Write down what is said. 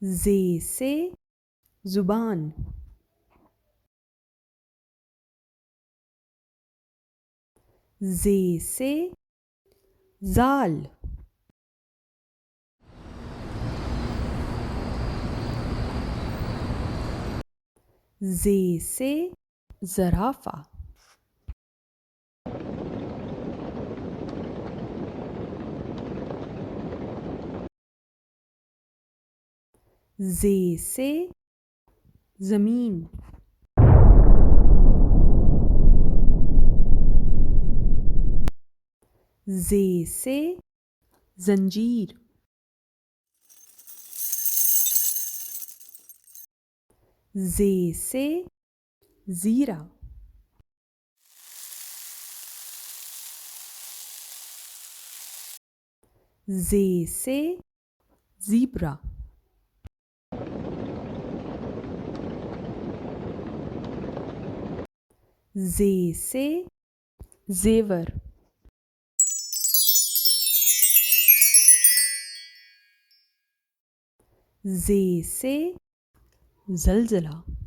ज़े से ज़ुबान। ज़े से ज़ाल। ज़े से ज़राफ़ा। ज़े से ज़मीन। ज़े से ज़ंजीर। ज़े से ज़ीरा। ज़े से ज़ीब्रा। ज़े से ज़ेवर। ज़े से ज़लज़ला।